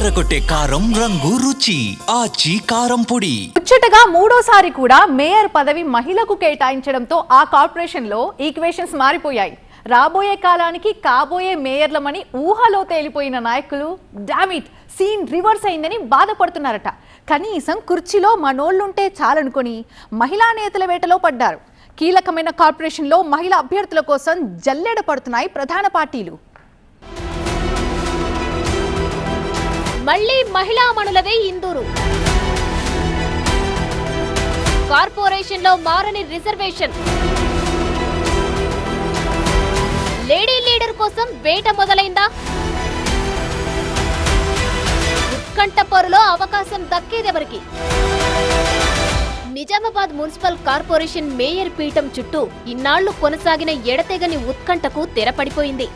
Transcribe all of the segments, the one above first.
అదరకొట్టే కారం రంగు రుచి ఆచి కారం పొడి. ముచ్చటగా మూడోసారి కూడా మేయర్ పదవి మహిళకు కేటాయించడంతో ఆ కార్పొరేషన్ లో ఈక్వేషన్స్ మారిపోయాయి. రాబోయే కాలానికి కాబోయే మేయర్లమని ఊహలో తేలిపోయిన నాయకులు డామిట్ సీన్ రివర్స్ అయిందని బాధపడుతున్నారట. కనీసం కుర్చీలో మనోళ్లుంటే చాలనుకొని మహిళా నేతల వేటలో పడ్డారు. కీలకమైన కార్పొరేషన్లో మహిళా అభ్యర్థుల కోసం జల్లెడ పడుతున్నాయి ప్రధాన పార్టీలు. మళ్లీ మహిళా మణులదే ఇందూరు. కార్పొరేషన్ లో మారని రిజర్వేషన్. లేడీ లీడర్ కోసం వేట మొదలైందా? ఉత్కంఠ పోరులో అవకాశం దక్కేదెవరికి? నిజామాబాద్ మున్సిపల్ కార్పొరేషన్ మేయర్ పీఠం చుట్టూ ఇన్నాళ్లు కొనసాగిన ఎడతెగని ఉత్కంఠకు తెరపడిపోయింది.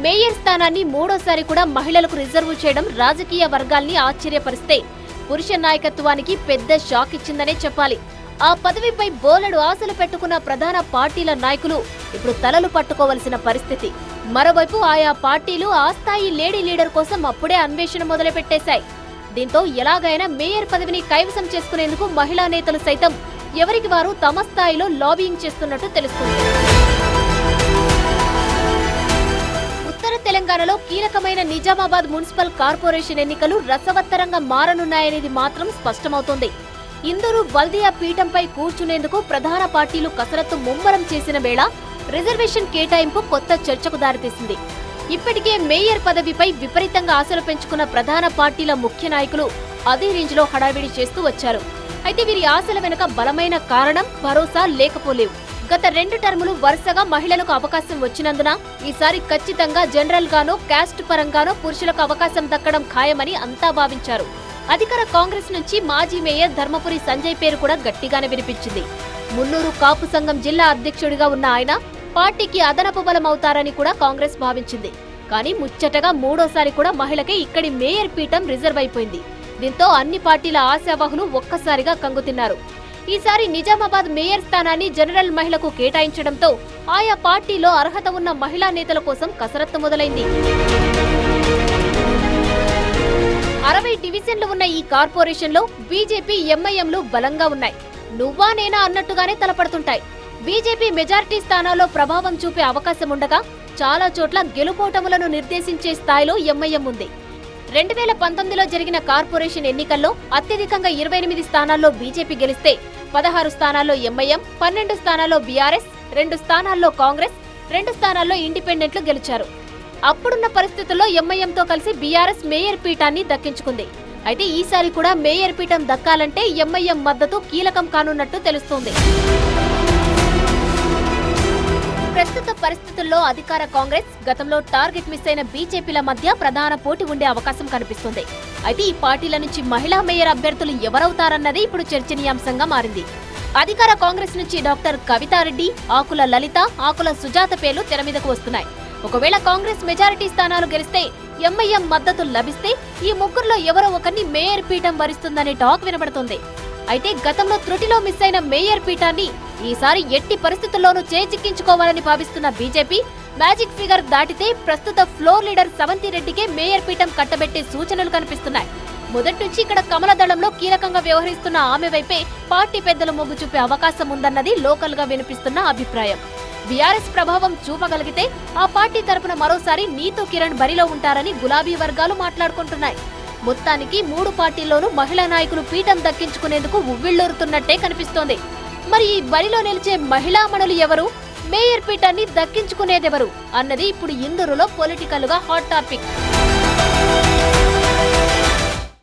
మేయర్ స్థానాన్ని మూడోసారి కూడా మహిళలకు రిజర్వ్ చేయడం రాజకీయ వర్గాల్ని ఆశ్చర్యపరిస్తే పురుష నాయకత్వానికి పెద్ద షాక్ ఇచ్చిందనే చెప్పాలి. ఆ పదవిపై బోలెడు ఆశలు పెట్టుకున్న ప్రధాన పార్టీల నాయకులు ఇప్పుడు తలలు పట్టుకోవలసిన పరిస్థితి. మరోవైపు ఆయా పార్టీలు ఆ స్థాయి లేడీ లీడర్ కోసం అప్పుడే అన్వేషణ మొదలుపెట్టేశాయి. దీంతో ఎలాగైనా మేయర్ పదవిని కైవసం చేసుకునేందుకు మహిళా నేతలు సైతం ఎవరికి వారు తమ స్థాయిలో లాబియింగ్ చేస్తున్నట్టు తెలుస్తుంది. తెలంగాణలో కీలకమైన నిజామాబాద్ మున్సిపల్ కార్పొరేషన్ ఎన్నికలు రసవత్తరంగా మారనున్నాయనేది మాత్రం స్పష్టమవుతోంది. ఇందూరు బల్దియా పీఠంపై కూర్చునేందుకు ప్రధాన పార్టీలు కసరత్తు ముమ్మరం చేసిన వేళ రిజర్వేషన్ కేటాయింపు కొత్త చర్చకు దారితీసింది. ఇప్పటికే మేయర్ పదవిపై విపరీతంగా ఆశలు పెంచుకున్న ప్రధాన పార్టీల ముఖ్య నాయకులు అదే రేంజ్లో హడావిడి చేస్తూ వచ్చారు. అయితే వీరి ఆశల వెనుక బలమైన కారణం, భరోసా లేకపోలేవు. గత 2 టర్ములు వరుసగా మహిళలకు అవకాశం వచ్చినందున ఈసారి ఖచ్చితంగా జనరల్ గానో క్యాస్ట్ పరంగానో పురుషులకు అవకాశం దక్కడం ఖాయమని అంతా భావించారు. అధికార కాంగ్రెస్ నుంచి మాజీ మేయర్ ధర్మపురి సంజయ్ పేరు కూడా గట్టిగానే వినిపించింది. మున్నూరు కాపు సంఘం జిల్లా అధ్యక్షుడిగా ఉన్న ఆయన పార్టీకి అదనపు బలం అవుతారని కూడా కాంగ్రెస్ భావించింది. కానీ ముచ్చటగా మూడోసారి కూడా మహిళకే ఇక్కడి మేయర్ పీఠం రిజర్వ్ అయిపోయింది. దీంతో అన్ని పార్టీల ఆశావహులు ఒక్కసారిగా కంగుతిన్నారు. ఈసారి నిజామాబాద్ మేయర్ స్థానాన్ని జనరల్ మహిళకు కేటాయించడంతో ఆయా పార్టీలో అర్హత ఉన్న మహిళా నేతల కోసం కసరత్తు మొదలైంది. 60 డివిజన్లు ఉన్న ఈ కార్పొరేషన్లో బీజేపీ, ఎంఐఎంలు బలంగా ఉన్నాయి. నువ్వా నేనా అన్నట్టుగానే తలపడుతుంటాయి. బీజేపీ మెజారిటీ స్థానాల్లో ప్రభావం చూపే అవకాశం ఉండగా చాలా చోట్ల గెలుపోటములను నిర్దేశించే స్థాయిలో ఎంఐఎం ఉంది. 2019లో జరిగిన కార్పొరేషన్ ఎన్నికల్లో అత్యధికంగా 28 స్థానాల్లో బీజేపీ గెలిస్తే 16 స్థానాల్లో ఎంఐఎం, 12 స్థానాల్లో బీఆర్ఎస్, 2 స్థానాల్లో కాంగ్రెస్, 2 స్థానాల్లో ఇండిపెండెంట్లు గెలిచారు. అప్పుడున్న పరిస్థితుల్లో ఎంఐఎంతో కలిసి బీఆర్ఎస్ మేయర్ పీఠాన్ని దక్కించుకుంది. అయితే ఈసారి కూడా మేయర్ పీఠం దక్కాలంటే ఎంఐఎం మద్దతు కీలకం కానున్నట్టు తెలుస్తోంది. ప్రస్తుత పరిస్థితుల్లో అధికార కాంగ్రెస్, గతంలో టార్గెట్ మిస్ అయిన బీజేపీల మధ్య ప్రధాన పోటీ ఉండే అవకాశం కనిపిస్తుంది. అయితే ఈ పార్టీల నుంచి మహిళా మేయర్ అభ్యర్థులు ఎవరవుతారన్నది ఇప్పుడు చర్చనీయాంశంగా మారింది. అధికార కాంగ్రెస్ నుంచి డాక్టర్ కవితారెడ్డి, ఆకుల లలిత, ఆకుల సుజాత పేర్లు తెర మీదకు వస్తున్నాయి. ఒకవేళ కాంగ్రెస్ మెజారిటీ స్థానాలు గెలిస్తే ఎంఐఎం మద్దతు లభిస్తే ఈ ముగ్గురులో ఎవరో ఒకరిని మేయర్ పీఠం వరిస్తుందనే టాక్ వినబడుతుంది. అయితే గతంలో త్రుటిలో మిస్ అయిన మేయర్ పీఠాన్ని ఈసారి ఎట్టి పరిస్థితుల్లోనూ చేజిక్కించుకోవాలని భావిస్తున్న బీజేపీ మ్యాజిక్ ఫిగర్ దాటితే ప్రస్తుత ఫ్లోర్ లీడర్ సవంతి రెడ్డికే మేయర్ పీఠం కట్టబెట్టే సూచనలు కనిపిస్తున్నాయి. మొదటి నుంచి ఇక్కడ కమల దళంలో కీలకంగా వ్యవహరిస్తున్న ఆమె వైపే పార్టీ పెద్దలు మొగ్గు చూపే అవకాశం ఉందన్నది లోకల్ గా వినిపిస్తున్న అభిప్రాయం. బీఆర్ఎస్ ప్రభావం చూపగలిగితే ఆ పార్టీ తరపున మరోసారి నీతూ కిరణ్ బరిలో ఉంటారని గులాబీ వర్గాలు మాట్లాడుకుంటున్నాయి. మొత్తానికి 3 పార్టీల్లోనూ మహిళా నాయకులు పీఠం దక్కించుకునేందుకు ఉవ్విళ్లూరుతున్నట్టే కనిపిస్తోంది. మరి ఈ బరిలో నిలిచే మహిళామణులు ఎవరు, మేయర్ పీఠాన్ని దక్కించుకునేదెవరు అన్నది ఇప్పుడు ఇందూరులో పొలిటికల్ గా హాట్ టాపిక్.